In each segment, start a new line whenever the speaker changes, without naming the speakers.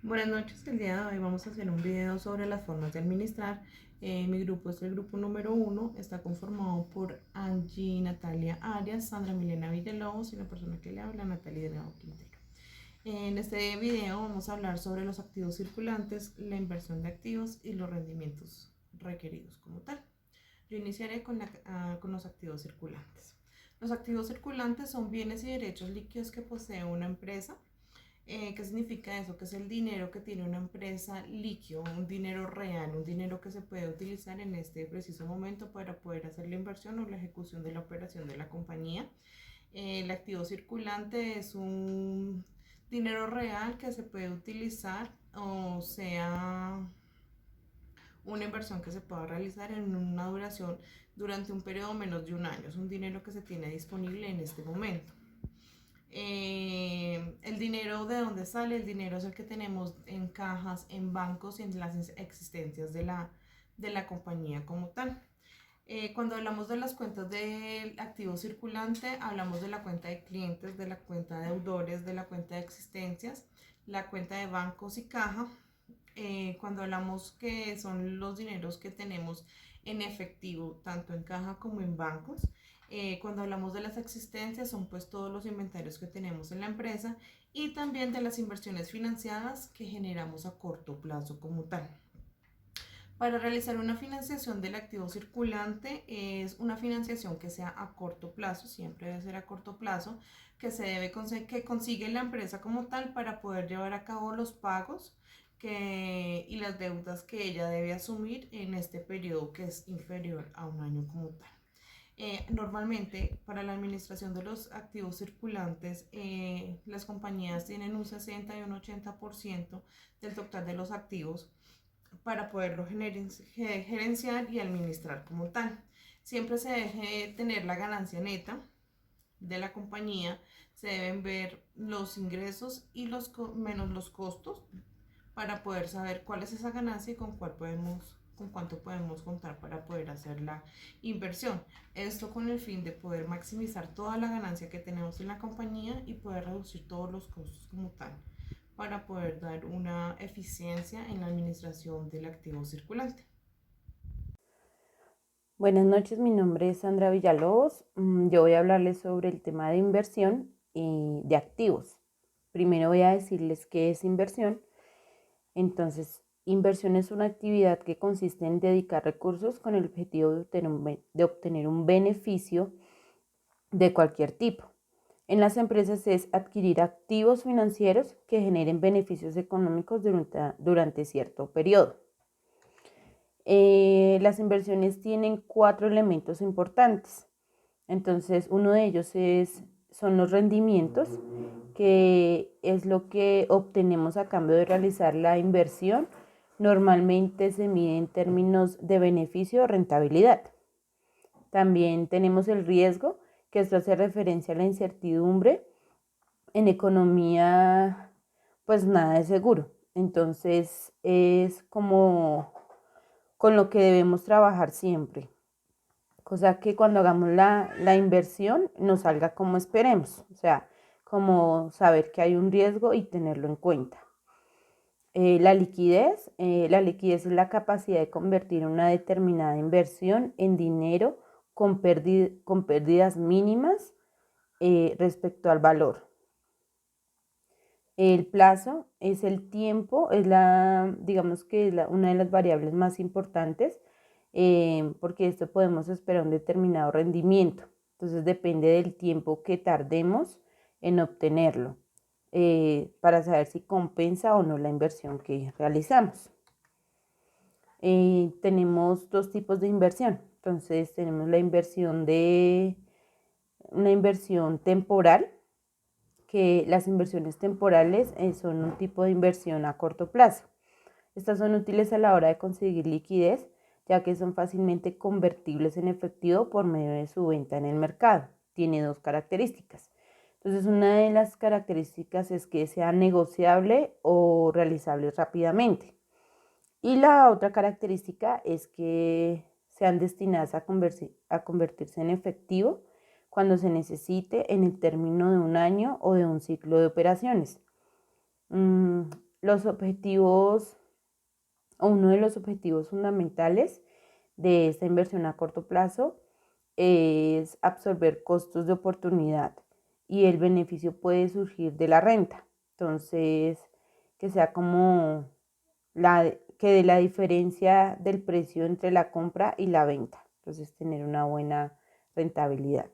Buenas noches, el día de hoy vamos a hacer un video sobre las formas de administrar. Mi grupo es el grupo número 1, está conformado por Angie Natalia Arias, Sandra Milena Villalobos y la persona que le habla, Natalia Delgado Quintero. En este video vamos a hablar sobre los activos circulantes, la inversión de activos y los rendimientos requeridos como tal. Yo iniciaré con los activos circulantes. Los activos circulantes son bienes y derechos líquidos que posee una empresa. ¿Qué significa eso? Que es el dinero que tiene una empresa líquido, un dinero real, un dinero que se puede utilizar en este preciso momento para poder hacer la inversión o la ejecución de la operación de la compañía. El activo circulante es un dinero real que se puede utilizar, o sea, una inversión que se pueda realizar en una duración durante un periodo menos de un año. Es un dinero que se tiene disponible en este momento. El dinero, ¿de dónde sale? El dinero es el que tenemos en cajas, en bancos y en las existencias de la compañía como tal. Cuando hablamos de las cuentas del activo circulante, hablamos de la cuenta de clientes, de la cuenta de deudores, de la cuenta de existencias, la cuenta de bancos y caja. Cuando hablamos que son los dineros que tenemos en efectivo, tanto en caja como en bancos. Cuando hablamos de las existencias, son pues todos los inventarios que tenemos en la empresa y también de las inversiones financiadas que generamos a corto plazo como tal. Para realizar una financiación del activo circulante es una financiación que sea a corto plazo, siempre debe ser a corto plazo, que consigue la empresa como tal para poder llevar a cabo los pagos y las deudas que ella debe asumir en este periodo que es inferior a un año como tal. Normalmente, para la administración de los activos circulantes, las compañías tienen un 60 y un 80% del total de los activos para poderlo gerenciar y administrar como tal. Siempre se debe tener la ganancia neta de la compañía, se deben ver los ingresos y menos los costos para poder saber cuál es esa ganancia y con cuánto podemos contar para poder hacer la inversión. Esto con el fin de poder maximizar toda la ganancia que tenemos en la compañía y poder reducir todos los costos como tal, para poder dar una eficiencia en la administración del activo circulante.
Buenas noches, mi nombre es Sandra Villalobos. Yo voy a hablarles sobre el tema de inversión y de activos. Primero voy a decirles qué es inversión. Entonces, inversión es una actividad que consiste en dedicar recursos con el objetivo de obtener un beneficio de cualquier tipo. En las empresas es adquirir activos financieros que generen beneficios económicos durante cierto periodo. Las inversiones tienen 4 elementos importantes. Entonces, uno de ellos son los rendimientos, que es lo que obtenemos a cambio de realizar la inversión. Normalmente se mide en términos de beneficio o rentabilidad. También tenemos el riesgo, que esto hace referencia a la incertidumbre. En economía, pues nada es seguro. Entonces, es como con lo que debemos trabajar siempre. Cosa que cuando hagamos la inversión nos salga como esperemos. O sea, como saber que hay un riesgo y tenerlo en cuenta. La liquidez es la capacidad de convertir una determinada inversión en dinero con pérdidas mínimas respecto al valor. El plazo es el tiempo, digamos que es una de las variables más importantes, porque esto podemos esperar un determinado rendimiento. Entonces depende del tiempo que tardemos en obtenerlo, para saber si compensa o no la inversión que realizamos. Tenemos dos tipos de inversión. Entonces tenemos una inversión temporal, que las inversiones temporales son un tipo de inversión a corto plazo. Estas son útiles a la hora de conseguir liquidez, ya que son fácilmente convertibles en efectivo por medio de su venta en el mercado. Tiene dos características. Entonces, una de las características es que sea negociable o realizable rápidamente. Y la otra característica es que sean destinadas a convertirse en efectivo cuando se necesite en el término de un año o de un ciclo de operaciones. los objetivos o uno de los objetivos fundamentales de esta inversión a corto plazo es absorber costos de oportunidad y el beneficio puede surgir de la renta. Entonces, que sea como que de la diferencia del precio entre la compra y la venta. Entonces, tener una buena rentabilidad.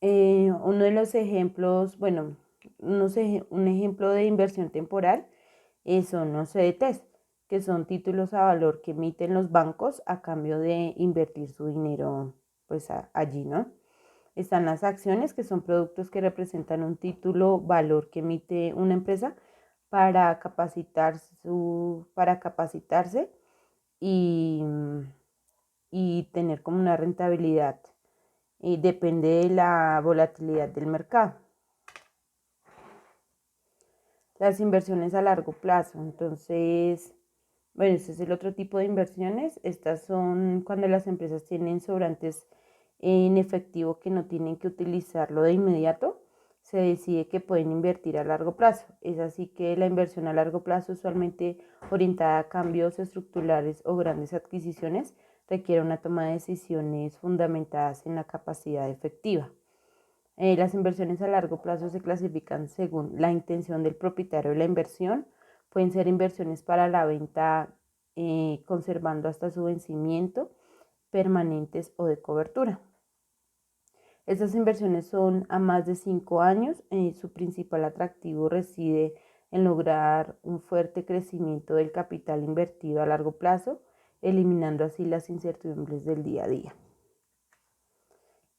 Uno de los ejemplos, bueno, un ejemplo de inversión temporal son los CDTs, que son títulos a valor que emiten los bancos a cambio de invertir su dinero pues allí, ¿no? Están las acciones, que son productos que representan un título valor que emite una empresa para capacitarse y, y tener como una rentabilidad. Y depende de la volatilidad del mercado. Las inversiones a largo plazo, entonces, bueno, este es el otro tipo de inversiones. Estas son cuando las empresas tienen sobrantes en efectivo que no tienen que utilizarlo de inmediato, se decide que pueden invertir a largo plazo. Es así que la inversión a largo plazo, usualmente orientada a cambios estructurales o grandes adquisiciones, requiere una toma de decisiones fundamentadas en la capacidad efectiva. Las inversiones a largo plazo se clasifican según la intención del propietario de la inversión. Pueden ser inversiones para la venta conservando hasta su vencimiento, permanentes o de cobertura. Estas inversiones son a más de 5 años. Su principal atractivo reside en lograr un fuerte crecimiento del capital invertido a largo plazo, eliminando así las incertidumbres del día a día.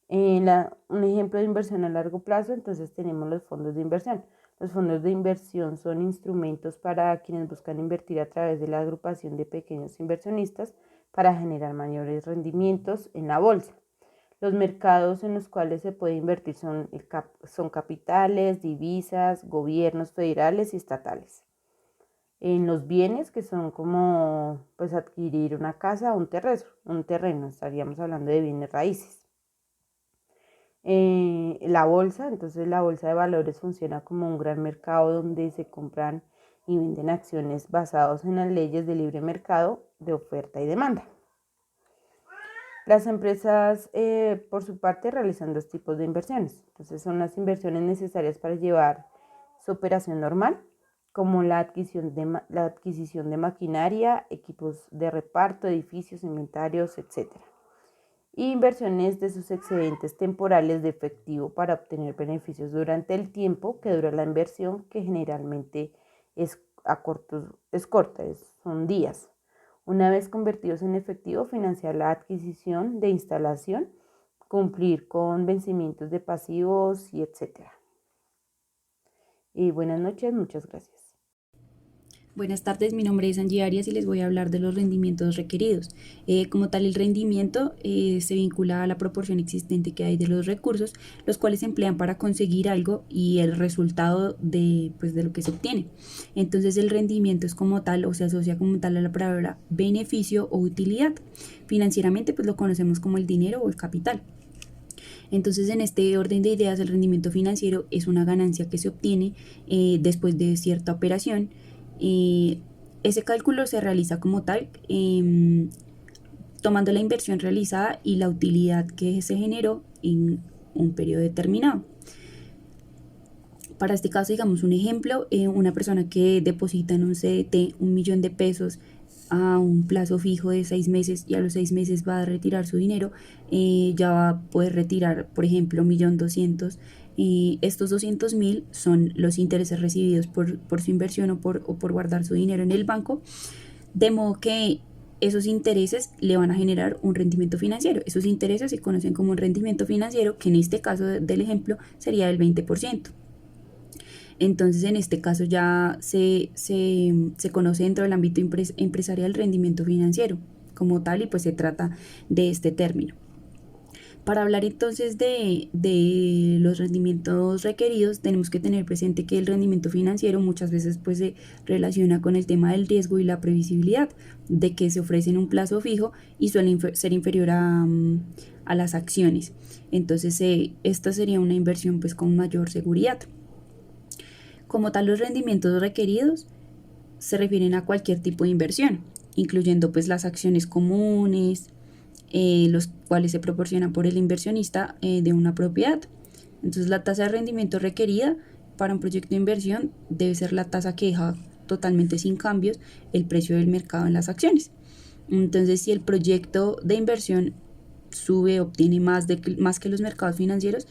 Un ejemplo de inversión a largo plazo, entonces tenemos los fondos de inversión. Los fondos de inversión son instrumentos para quienes buscan invertir a través de la agrupación de pequeños inversionistas para generar mayores rendimientos en la bolsa. Los mercados en los cuales se puede invertir son capitales, divisas, gobiernos federales y estatales. En los bienes, que son como pues adquirir una casa o un terreno, estaríamos hablando de bienes raíces. La bolsa, entonces la bolsa de valores funciona como un gran mercado donde se compran y venden acciones basadas en las leyes de libre mercado de oferta y demanda. Las empresas, por su parte, realizan dos tipos de inversiones. Entonces son las inversiones necesarias para llevar su operación normal, como la adquisición de maquinaria, equipos de reparto, edificios, inventarios, etc. Y inversiones de sus excedentes temporales de efectivo para obtener beneficios durante el tiempo que dura la inversión, que generalmente es corta, son días. Una vez convertidos en efectivo, financiar la adquisición de instalación, cumplir con vencimientos de pasivos y etc. Y buenas noches, muchas gracias.
Buenas tardes, mi nombre es Angie Arias y les voy a hablar de los rendimientos requeridos. Como tal, el rendimiento se vincula a la proporción existente que hay de los recursos, los cuales se emplean para conseguir algo y el resultado de lo que se obtiene. Entonces, el rendimiento es como tal o se asocia como tal a la palabra beneficio o utilidad. Financieramente, pues lo conocemos como el dinero o el capital. Entonces, en este orden de ideas, el rendimiento financiero es una ganancia que se obtiene después de cierta operación. Ese cálculo se realiza como tal, tomando la inversión realizada y la utilidad que se generó en un periodo determinado. Para este caso, digamos un ejemplo, una persona que deposita en un CDT 1.000.000 de pesos a un plazo fijo de 6 meses y a los 6 meses va a retirar su dinero, ya va a poder retirar, por ejemplo, 1.200.000. Estos 200.000 son los intereses recibidos por su inversión o por guardar su dinero en el banco, de modo que esos intereses le van a generar un rendimiento financiero. Esos intereses se conocen como un rendimiento financiero, que en este caso del ejemplo sería del 20%. Entonces, en este caso ya se conoce dentro del ámbito empresarial rendimiento financiero como tal, y pues se trata de este término. Para hablar entonces de los rendimientos requeridos, tenemos que tener presente que el rendimiento financiero muchas veces pues se relaciona con el tema del riesgo y la previsibilidad, de que se ofrece en un plazo fijo y suele ser inferior a las acciones. Entonces, esta sería una inversión pues con mayor seguridad. Como tal, los rendimientos requeridos se refieren a cualquier tipo de inversión, incluyendo pues las acciones comunes, los cuales se proporcionan por el inversionista de una propiedad. Entonces la tasa de rendimiento requerida para un proyecto de inversión debe ser la tasa que deja totalmente sin cambios el precio del mercado en las acciones. Entonces, si el proyecto de inversión sube, obtiene más que los mercados financieros,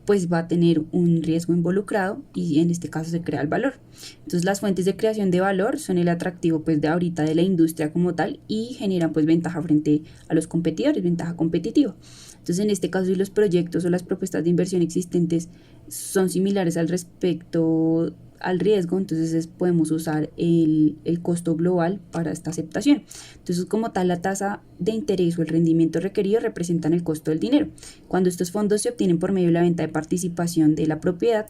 pues va a tener un riesgo involucrado y en este caso se crea el valor. Entonces las fuentes de creación de valor son el atractivo pues de ahorita de la industria como tal y generan pues ventaja frente a los competidores, ventaja competitiva. Entonces en este caso si los proyectos o las propuestas de inversión existentes son similares al respecto al riesgo, entonces podemos usar el costo global para esta aceptación. Entonces, como tal, la tasa de interés o el rendimiento requerido representan el costo del dinero. Cuando estos fondos se obtienen por medio de la venta de participación de la propiedad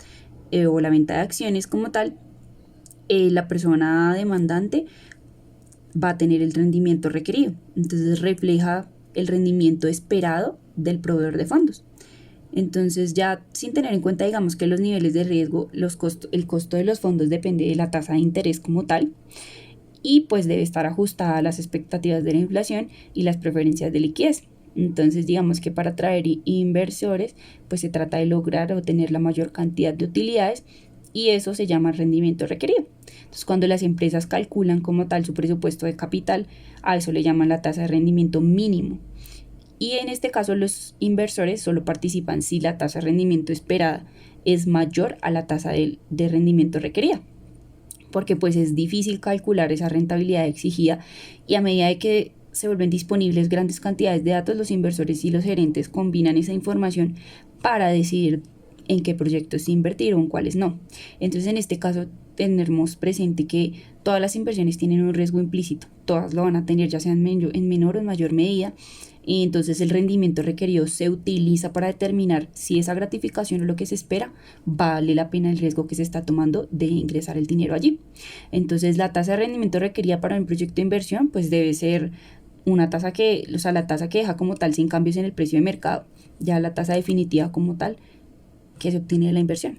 o la venta de acciones como tal, la persona demandante va a tener el rendimiento requerido. Entonces, refleja el rendimiento esperado del proveedor de fondos. Entonces ya sin tener en cuenta, digamos que los niveles de riesgo, el costo de los fondos depende de la tasa de interés como tal y pues debe estar ajustada a las expectativas de la inflación y las preferencias de liquidez. Entonces digamos que para atraer inversores pues se trata de lograr obtener la mayor cantidad de utilidades y eso se llama rendimiento requerido. Entonces cuando las empresas calculan como tal su presupuesto de capital, a eso le llaman la tasa de rendimiento mínimo. Y en este caso los inversores solo participan si la tasa de rendimiento esperada es mayor a la tasa de rendimiento requerida, porque pues es difícil calcular esa rentabilidad exigida y a medida de que se vuelven disponibles grandes cantidades de datos, los inversores y los gerentes combinan esa información para decidir en qué proyectos invertir o en cuáles no. Entonces en este caso tenemos presente que todas las inversiones tienen un riesgo implícito, todas lo van a tener ya sea en menor o en mayor medida. Y entonces el rendimiento requerido se utiliza para determinar si esa gratificación o lo que se espera vale la pena el riesgo que se está tomando de ingresar el dinero allí. Entonces la tasa de rendimiento requerida para un proyecto de inversión pues debe ser una tasa la tasa que deja como tal sin cambios en el precio de mercado, ya la tasa definitiva como tal que se obtiene de la inversión.